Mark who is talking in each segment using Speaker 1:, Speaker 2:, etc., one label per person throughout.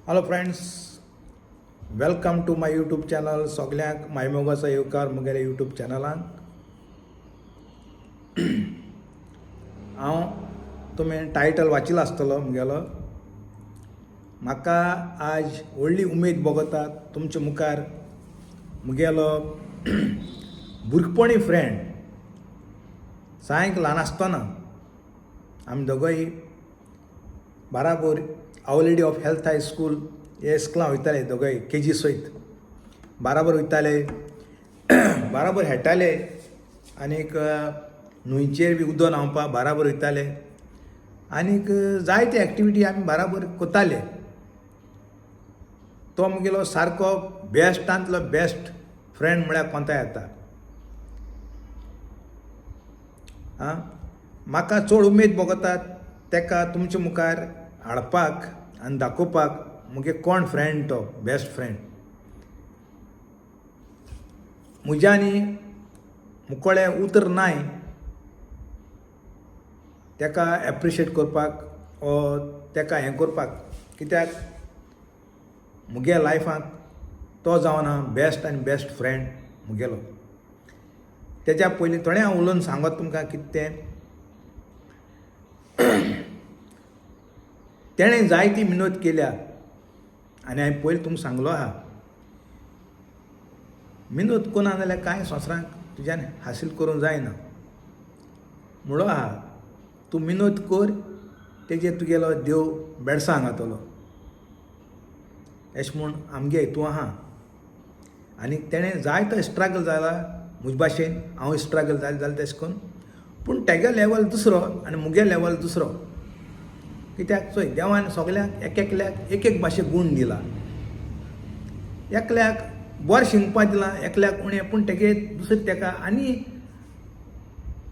Speaker 1: Hello friends, welcome to my YouTube channel. सगळ्यांक मायमोगाचो येवकार म्हगेल्या यूट्यूब चॅनलांक. हांव तुमी टायटल वाचिल्लो आसतलो म्हगेलो. म्हाका आज व्हडली उमेद भोगता तुमच्या मुखार म्हगेलो भुरगपणी फ्रेंड. सायंक ल्हान आसतना आमी दोगोय बाराबोर our lady of health high school हे स्कुलां वयताले दोगोय KG सयत. बाराबर वयताले, बाराबर खेळटाले आनीक न्हंयचेर बी उदक न्हांवपा बाराबर वयताले आनीक जायते एक्टिविटी आमी बाराबर कोताले. तो म्हगेलो सारको बेस्टांतलो बेस्ट फ्रेंड म्हळ्यार कोंता येता. म्हाका चड उमेद भोगता तेका तुमच्या मुखार हाडपाक आनी दाखोवपाक मुगे कोण फ्रेंड तो बेस्ट फ्रेंड. म्हज्यांनी मुकोळें उतर नाय तेका एप्रिशिएट करपाक ओ तेका हें करपाक, कित्याक मुगे लायफांत तो जावन आहा बेस्ट आनी बेस्ट फ्रेंड मुगेलो. तेज्या पयलीं थोडें हांव उलोवन सांगत तुमकां कितें तें. तेणें जायती मेहनत केल्या आनी हांवें पयलीं तुमकां सांगलो आहा, मेहनत कोना जाल्यार कांय संवसारांत तुज्यान हासील करूंक जायना. म्हणलो आहा तूं मेहनत कर, तेजेर तुगेलो देव बेडसां घातलो अशें म्हूण आमगे हितूं आहा. आनी तेणें जायतो स्ट्रगल जाला म्हजे भाशेन, हांव स्ट्रगल जालें तशें करून. पूण तेगे लेवल दुसरो आनी मुगे लेवल दुसरो. कित्याक चोय देवान सगल्यांक एकल्याक एक भाशे गूण दिला. एकल्याक बरें शिंवपाक दिलां, एकल्याक उणें, पूण तेगे दुसरें तेका आनी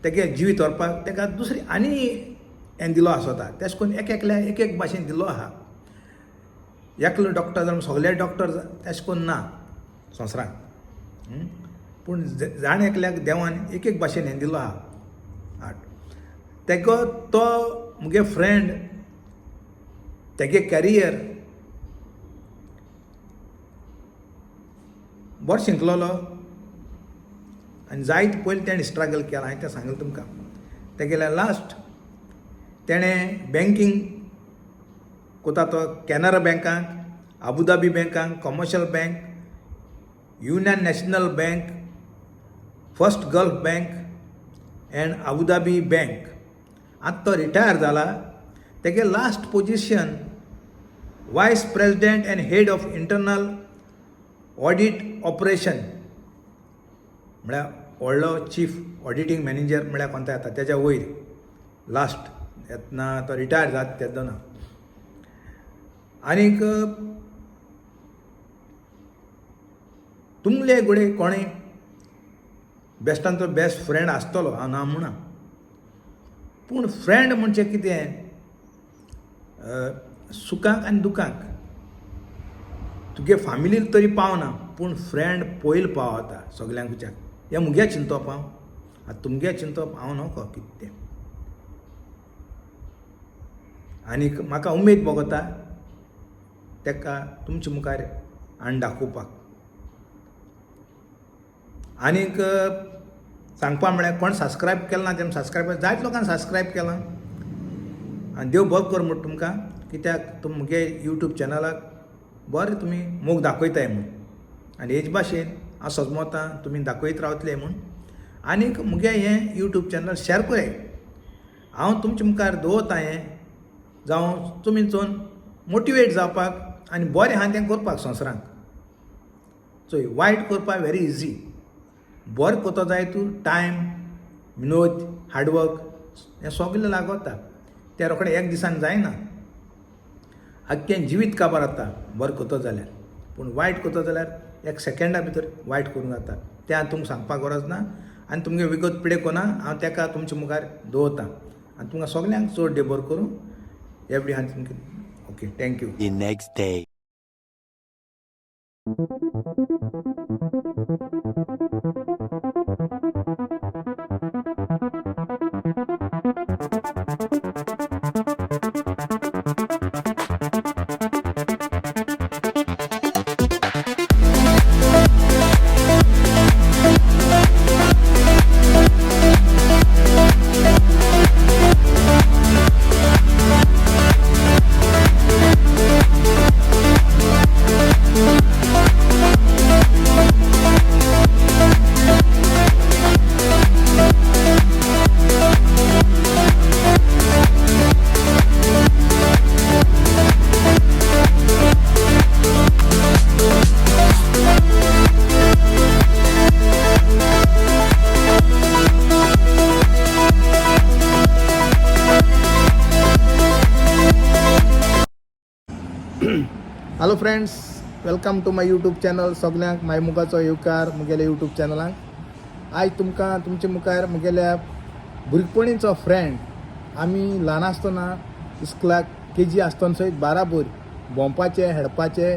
Speaker 1: तेगे जिवीत व्हरपाक तेका दुसरी आनी हें दिलो आसता. तेशें करून एकल्याक एक भाशेन दिलो आहा. एकलो डॉक्टर जावन सगळे डॉक्टर तशें करून ना संवसारांत. पूण जाण एकल्याक देवान एक भाशेन हें दिलो आहा. तेगो तो मुगे फ्रेंड तेगे कॅरियर बरो शिंकलोलो आनी जायत पयलीं तेणें स्ट्रगल केलां. हांवें तें सांगलें तुमकां. तेगेल्या लास्ट तेणें बँकींग कोता तो कॅनरा बँकांत, अबुधाबी बँकांत, commercial bank, union national bank, first gulf bank and Abu Dhabi bank. आतां तो रिटायर जाला. तेगे last position vice president and head of internal audit operation म्हळ्यार व्हडलो चीफ ऑडिटींग मॅनेजर म्हळ्यार कोणता येता तेज्या वयर लास्ट येतना तो रिटायर जाता तेदो ना. आनीक तुमले घोडे कोणें बेस्टांतलो बेस्ट फ्रेंड आसतलो, हांव ना म्हणना. पूण फ्रेंड म्हणजे कितें, सुखाक आनी दुखाक तुगे फामिलीक तरी पावना, पूण फ्रेंड पयलीं पावता सगल्यांकूच्याक. हें मुगे चिंतप हांव. आतां तुमगे चिंतप हांव नको कितें तें. आनीक म्हाका उमेद भोगता तेका तुमच्या मुखार हाडून दाखोवपाक. आनीक सांगपा म्हळ्यार कोण सबस्क्रायब केलें ना तेणें सबस्क्रायब, जायत लोकांनी सबस्क्रायब केलां आनी देव बरो कर म्हणटा तुमकां. कित्याक तुमी मुगे यूट्यूब चॅनलाक बरें तुमी मोग दाखयताय म्हूण आनी हेच भाशेन हांव सजमोतां तुमी दाखयत रावतले म्हूण. आनीक मुगे हें यूट्यूब चॅनल शेअर पळय. हांव तुमच्या मुखार दवरतां हें जावं तुमी चोवन मोटिवेट जावपाक आनी बरें आहा तें करपाक संवसारांत. चोय वायट करपाक व्हेरी इजी. बरें कोतो जाय तूं टायम, मेहनत, हार्डवर्क हें सगळें लागता. तें रोखडें एक दिसान जायना. आख्खें जिवीत काबार जाता बरें कोतो जाल्यार. पूण वायट कोतो जाल्यार एक सेकंडा भितर वायट करूंक जाता. तें हांव तुमकां सांगपाक गरज ना आनी तुमगे विगत पिडे कोना. हांव तेका तुमच्या मुखार दवरतां आनी तुमकां सगल्यांक चड डे बरो करूं. एवरी हांव तुमकां okay, thank you.
Speaker 2: The next day.
Speaker 1: Hello friends, welcome to my YouTube channel. सगळ्यांक माय मुखाचो येवकार मुगेल्या यूट्यूब चॅनलाक. आयज तुमकां तुमचे मुखार मुगेल्या भुरगपणीचो फ्रेंड. आमी ल्हान आसतना इस्कुलाक KG आसतना सयत बाराबर भोंवपाचे, हेडपाचे,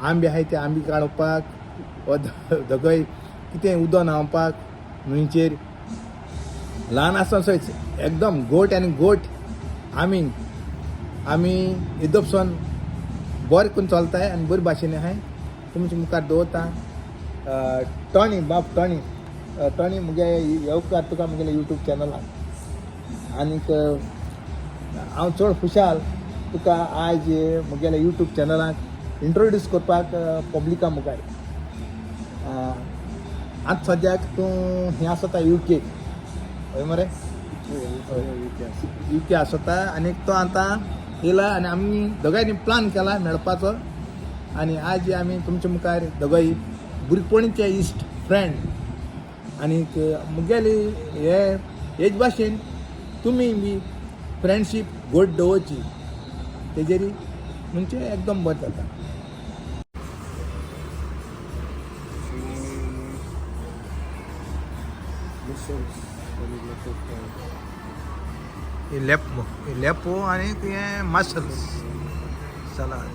Speaker 1: आंबे आहाय ते आंबे काडपाक व दोगोय कितें उदक न्हांवपाक न्हंयचेर. ल्हान आसतना सयत एकदम गोट आनी गोट आमी येदोपसून बरें करून चलताय आनी बरे भाशेन आहाय. तुमचे मुखार दवरता टॉनी टॉनी मुगे येवकार तुका मुगेल्या यूट्यूब चॅनलाक. आनीक हांव चड खुशाल तुका आयज मुगेल्या यूट्यूब चॅनलाक इंट्रोड्यूस करपाक पब्लिका मुखार. आतां सद्याक तूं हें आसता UK हय मरे UK आसता. आनीक तो आतां येयला आनी आमी दोगांयनी प्लान केला मेळपाचो. आनी आज आमी तुमच्या मुखार दोगांय भुरगपणीचे इश्ट फ्रेंड. आनीक मुगेली हेच भाशेन तुमी बी फ्रेंडशीप घट दवरची, तेजेरी म्हणजे एकदम बरें जाता. लेपो आनी हें मसल्स सलाद.